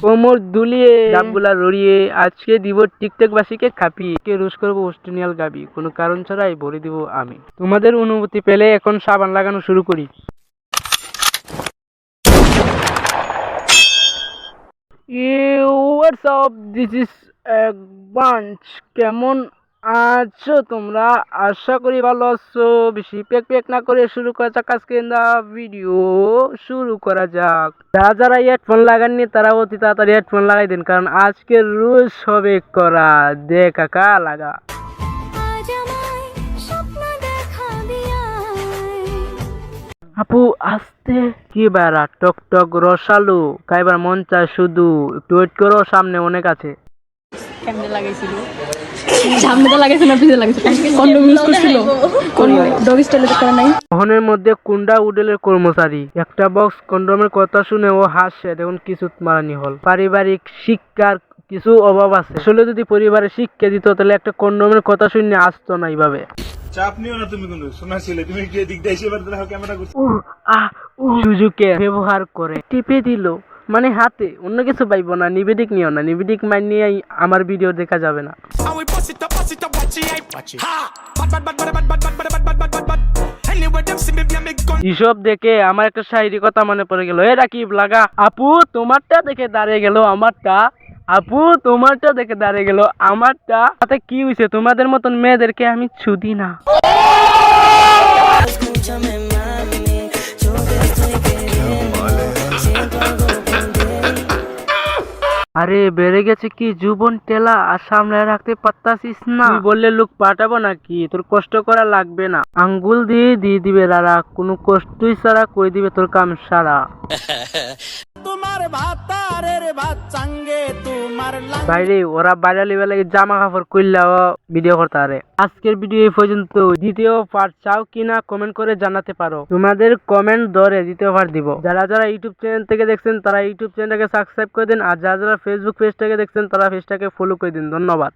কোমর দুলিয়ে ডাবগুলা লড়িয়ে আজকে দিব টিকটক বাসীকে খাপিয়ে কে রোজ করবো অস্ট্রেলিয়াল গাবি কোনো কারণ ছাড়াই ভরে দিব আমি। তোমাদের অনুমতি পেলে এখন সাবান লাগানো শুরু করি। হোয়াটস আপ, দিস ইজ এক বাঞ্চ। কেমন আছো তোমরা? আশা করি ভালো আছো। বেশি পেক পেক না করে শুরু করা যাক আজকে ভিডিও। শুরু করা যাক। যারা যারা হেডফোন লাগাননি তারা অতি তাড়াতাড়ি হেডফোন লাগাই দেন, কারণ আজকে রোজ হবে করা দে কাকা লাগা। আপু আসতে কি বেড়া টক টক রসালো খাইবার মন চায় শুধু, একটু ওয়েট করো, সামনে অনেক আছে। কেমনে লাগাইছিল? সামনে তো লাগাইছে না পিছে লাগাইছে? কন্ডম ইউজ করছিল? ডগ স্টাইলে তো করে নাই। মোহনের মধ্যে কুন্ডা উডেলের কর্মচারী একটা বক্স কন্ডমের কথা শুনে ও হাসছে। দেখুন কিছু মারানি হল। পারিবারিক শিক্ষার কিছু অভাব আছে। আসলে যদি পরিবারের শিক্ষা দিত তাহলে একটা কন্ডমের কথা শুনে আসতো না এইভাবে। চাপ নিও না, তুমি কিন্তু শোনা ছিলে, তুমি একটু এদিক দিয়ে এসে এবার দেখো ক্যামেরা করছো। সুযোগে ব্যবহার করে টিপে দিল, মানে হাতে, অন্য কিছু পাইবো না। নিবেদিক নিও না, নিবেদিক মাইন নিয়ে আমার ভিডিও দেখা যাবে না। এসব দেখে আমার একটা শায়রি কথা মনে পড়ে গেল। এ রাকিব লাগা, আপু তোমারটা দেখে দাঁড়িয়ে গেল আমারটা, আপু তোমারটা দেখে দাঁড়িয়ে গেল আমারটা। তাতে কি হয়েছে? তোমাদের মতন মেয়েদেরকে আমি ছুদি না। আরে বেড়ে গেছে কি জীবন টেলা, আর সামনে রাখতে পারতাছিস না। তুই বললে লোক পাঠাবো নাকি? তোর কষ্ট করা লাগবে না, আঙ্গুল দিয়ে দিয়ে দিবে রারা, কোনো কষ্টই ছাড়া করে দিবে তোর কাম সারা। বাইরে ওরা বাইরে লেভেলে জামা কাপড় কইলাও ভিডিও করতে পারে। আজকের ভিডিও এই পর্যন্ত। দ্বিতীয় পার্ট চাও কিনা কমেন্ট করে জানাতে পারো। তোমাদের কমেন্ট ধরে দ্বিতীয় পার্ট দিব। যারা যারা ইউটিউব চ্যানেল থেকে দেখছেন তারা ইউটিউব চ্যানেলটাকে সাবস্ক্রাইব করে দিন, আর যারা যারা ফেসবুক পেজ থেকে দেখছেন তারা পেজটাকে ফলো করে দিন। ধন্যবাদ।